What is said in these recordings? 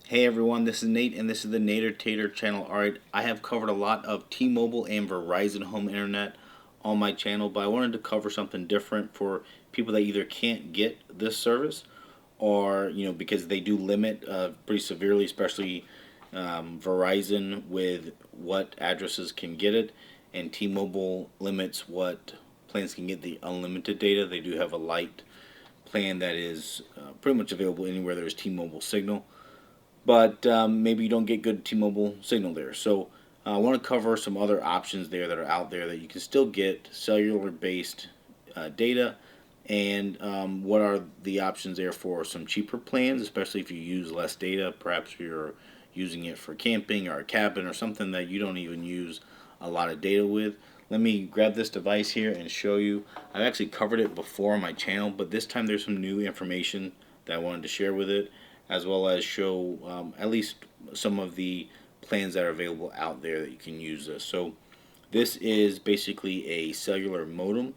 Hey everyone, this is Nate and this is the Nader Tater channel. Alright, I have covered a lot of T-Mobile and Verizon Home Internet on my channel, but I wanted to cover something different for people that either can't get this service or, because they do limit pretty severely, especially Verizon with what addresses can get it, and T-Mobile limits what plans can get the unlimited data. They do have a light plan that is pretty much available anywhere there's T-Mobile signal, but maybe you don't get good T-Mobile signal there. So I want to cover some other options there that are out there that you can still get cellular-based data, and what are the options there for some cheaper plans, especially if you use less data. Perhaps you're using it for camping or a cabin or something that you don't even use a lot of data with. Let me grab this device here and show you. I've actually covered it before on my channel, but this time there's some new information that I wanted to share with it, as well as show at least some of the plans that are available out there that you can use this. So this is basically a cellular modem,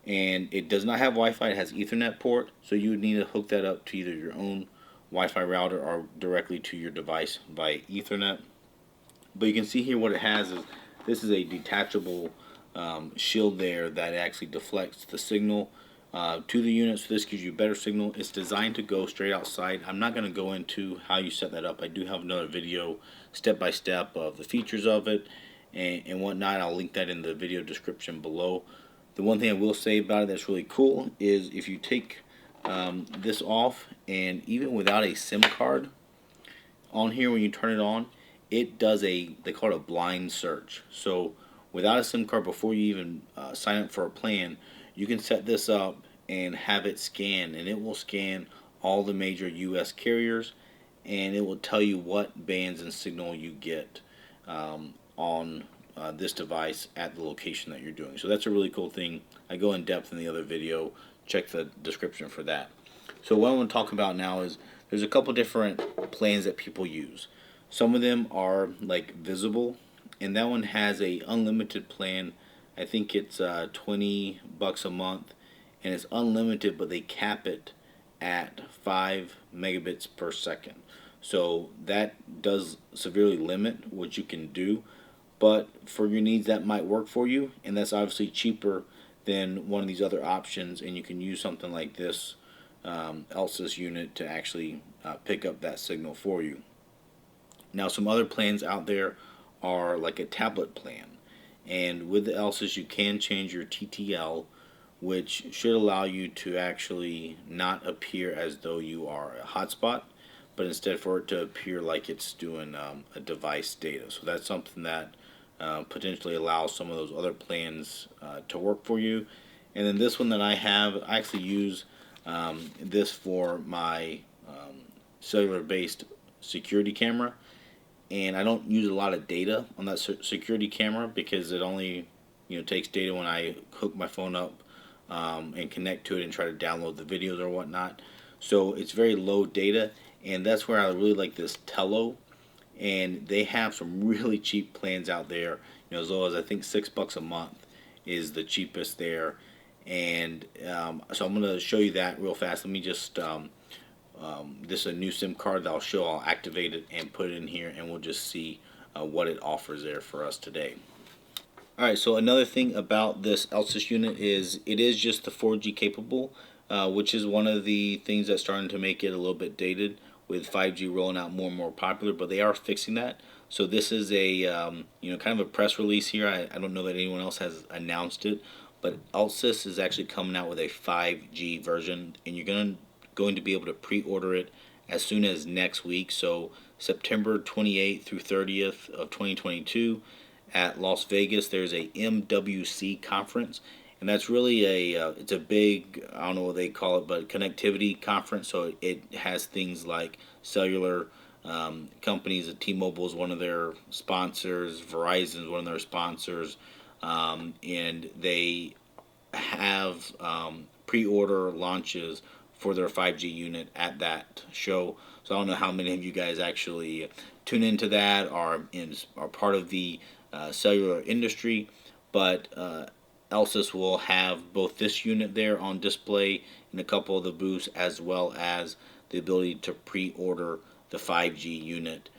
and it does not have Wi-Fi. It has Ethernet port, so you would need to hook that up to either your own Wi-Fi router or directly to your device by Ethernet. But you can see here what it has is this is a detachable shield there that actually deflects the signal to the unit, so this gives you better signal. It's designed to go straight outside. I'm not going to go into how you set that up. I do have another video step by step of the features of it and whatnot. I'll link that in the video description below. The one thing I will say about it that's really cool is if you take this off, and even without a SIM card on here, when you turn it on, it does they call it a blind search. So without a SIM card, before you even sign up for a plan, you can set this up and have it scan, and it will scan all the major US carriers, and it will tell you what bands and signal you get on this device at the location that you're doing. So that's a really cool thing. I go in depth in the other video. Check the description for that. So what I want to talk about now is there's a couple different plans that people use. Some of them are like visible, and that one has a unlimited plan. I think it's $20 a month, and it's unlimited, but they cap it at 5 megabits per second. So that does severely limit what you can do, but for your needs that might work for you, and that's obviously cheaper than one of these other options, and you can use something like this Elsys unit to actually pick up that signal for you. Now, some other plans out there are like a tablet plan, and with the Elsys you can change your TTL, which should allow you to actually not appear as though you are a hotspot, but instead for it to appear like it's doing a device data. So that's something that potentially allows some of those other plans to work for you. And then this one that I have, I actually use this for my cellular based security camera, and I don't use a lot of data on that security camera because it only takes data when I hook my phone up and connect to it and try to download the videos or whatnot. So it's very low data, and that's where I really like this Tello, and they have some really cheap plans out there, as low as I think $6 a month is the cheapest there. And so I'm going to show you that real fast. Let me just this is a new SIM card that I'll show. I'll activate it and put it in here, and we'll just see what it offers there for us today. Alright, so another thing about this Elsys unit is it is just the 4G capable, which is one of the things that's starting to make it a little bit dated with 5G rolling out more and more popular, but they are fixing that. So this is a kind of a press release here. I don't know that anyone else has announced it, but Elsys is actually coming out with a 5G version, and you're going to be able to pre-order it as soon as next week. So September 28th through 30th of 2022 at Las Vegas, there's a MWC conference, and that's really it's a big, I don't know what they call it, but connectivity conference. So it has things like cellular companies. T-Mobile is one of their sponsors, Verizon is one of their sponsors, and they have pre-order launches for their 5G unit at that show. So I don't know how many of you guys actually tune into that or are part of the cellular industry, but Elsys will have both this unit there on display in a couple of the booths, as well as the ability to pre-order the 5G unit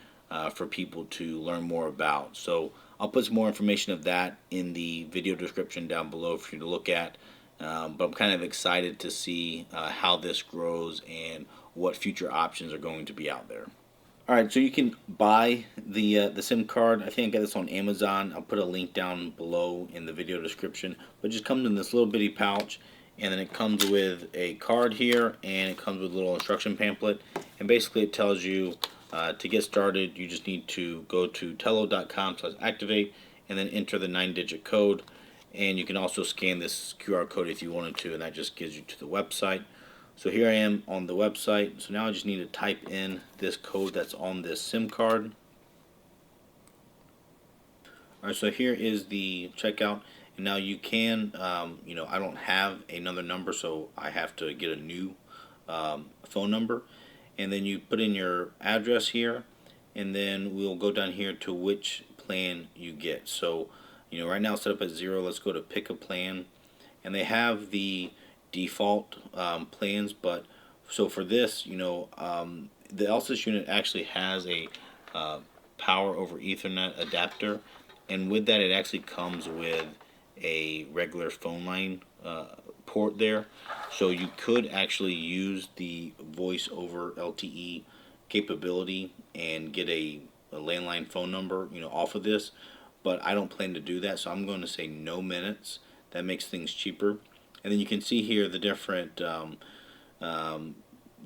for people to learn more about. So I'll put some more information of that in the video description down below for you to look at. But I'm kind of excited to see how this grows and what future options are going to be out there. Alright, so you can buy the SIM card. I think I got this on Amazon. I'll put a link down below in the video description. But it just comes in this little bitty pouch, and then it comes with a card here, and it comes with a little instruction pamphlet. And basically it tells you to get started, you just need to go to tello.com/activate and then enter the 9-digit code. And you can also scan this QR code if you wanted to, and that just gives you to the website. So here I am on the website. So now I just need to type in this code that's on this SIM card. Alright, so here is the checkout. And now you can, I don't have another number, so I have to get a new phone number. And then you put in your address here, and then we'll go down here to which plan you get. So, right now it's set up at 0. Let's go to pick a plan. And they have the default plans, but so for this, the Elsys unit actually has a power over Ethernet adapter, and with that it actually comes with a regular phone line port there, so you could actually use the voice over LTE capability and get a landline phone number off of this, but I don't plan to do that, so I'm going to say no minutes. That makes things cheaper. And then you can see here the different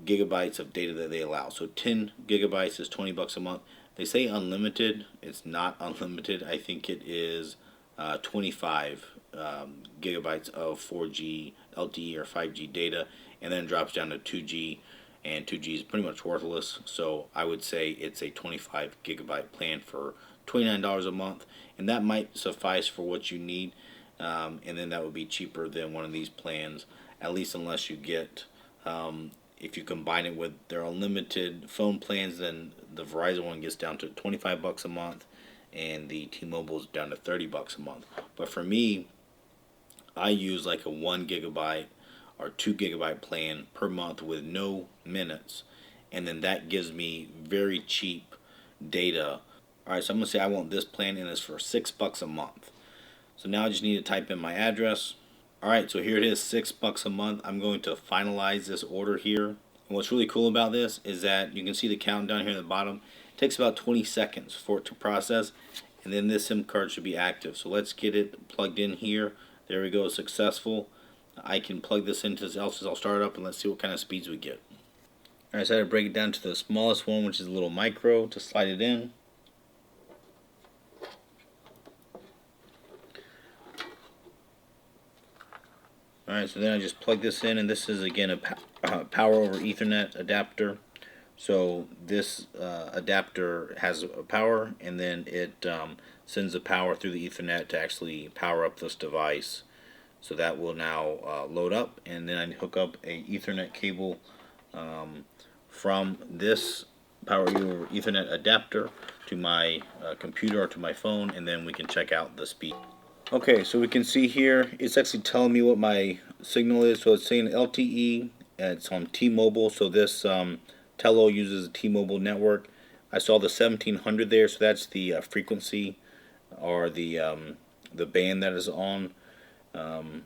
gigabytes of data that they allow. So 10 gigabytes is $20 a month. They say unlimited. It's not unlimited. I think it is 25 gigabytes of 4G LTE or 5G data, and then it drops down to 2G, and 2G is pretty much worthless. So I would say it's a 25 gigabyte plan for $29 a month, and that might suffice for what you need. And then that would be cheaper than one of these plans, at least unless you get, if you combine it with their unlimited phone plans, then the Verizon one gets down to $25 a month, and the T-Mobile's down to $30 a month. But for me, I use like a 1 gigabyte or 2 gigabyte plan per month with no minutes, and then that gives me very cheap data. Alright, so I'm going to say I want this plan, and it's for $6 a month. So now I just need to type in my address. Alright, so here it is, $6 a month. I'm going to finalize this order here. And what's really cool about this is that you can see the countdown here at the bottom. It takes about 20 seconds for it to process, and then this SIM card should be active. So let's get it plugged in here. There we go, successful. I can plug this into this Elsys. I'll start it up and let's see what kind of speeds we get. Alright, so I had to break it down to the smallest one, which is a little micro, to slide it in. Alright, so then I just plug this in, and this is again a power over Ethernet adapter. So this adapter has a power, and then it sends the power through the Ethernet to actually power up this device. So that will now load up, and then I hook up a Ethernet cable from this power over Ethernet adapter to my computer or to my phone, and then we can check out the speed. Okay, so we can see here, it's actually telling me what my signal is. So it's saying LTE, and it's on T-Mobile. So this Tello uses the T-Mobile network. I saw the 1700 there, so that's the frequency or the band that is on. And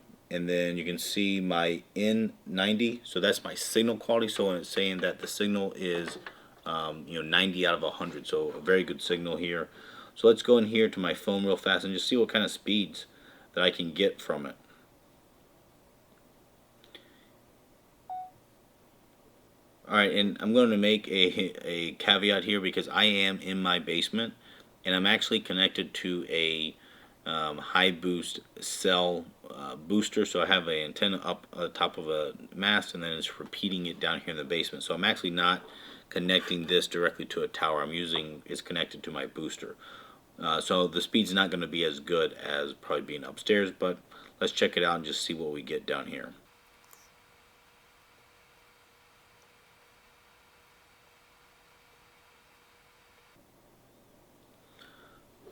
then you can see my N90, so that's my signal quality. So it's saying that the signal is 90 out of 100, so a very good signal here. So let's go in here to my phone real fast and just see what kind of speeds that I can get from it. Alright, and I'm going to make a caveat here because I am in my basement, and I'm actually connected to a high boost cell booster. So I have an antenna up on the top of a mast, and then it's repeating it down here in the basement. So I'm actually not connecting this directly to a tower. It's connected to my booster. So the speed's not going to be as good as probably being upstairs, but let's check it out and just see what we get down here.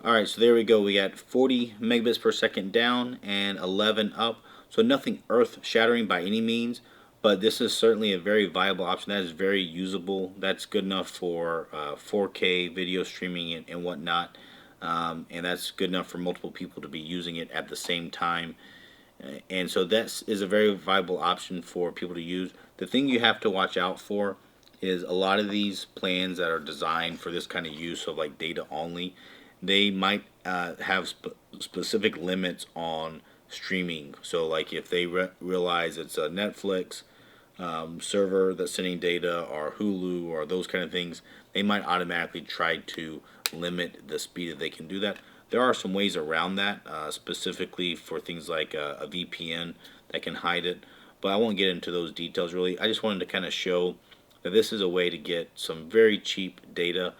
Alright, so there we go. We got 40 megabits per second down and 11 up. So nothing earth shattering by any means, But this is certainly a very viable option. That is very usable. That's good enough for 4K video streaming and whatnot. And that's good enough for multiple people to be using it at the same time. And so that is a very viable option for people to use. The thing you have to watch out for is a lot of these plans that are designed for this kind of use of like data only, they might have specific limits on streaming. So like if they realize it's a Netflix server that's sending data or Hulu or those kind of things, they might automatically try to limit the speed that they can do that. There are some ways around that, specifically for things like a VPN that can hide it, but I won't get into those details really. I just wanted to kind of show that this is a way to get some very cheap data,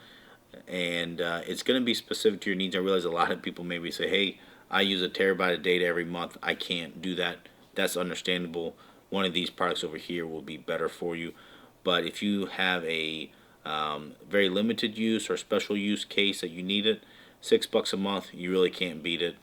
and it's going to be specific to your needs. I realize a lot of people maybe say, hey, I use a terabyte of data every month. I can't do that. That's understandable. One of these products over here will be better for you. But if you have a very limited use or special use case that you need it, $6 a month, you really can't beat it.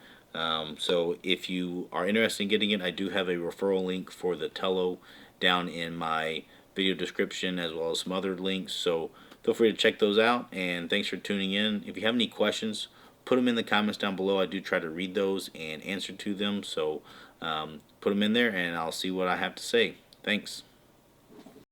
So if you are interested in getting it, I do have a referral link for the Tello down in my video description, as well as some other links. So feel free to check those out, and thanks for tuning in. If you have any questions, put them in the comments down below. I do try to read those and answer to them. So put them in there, and I'll see what I have to say. Thanks.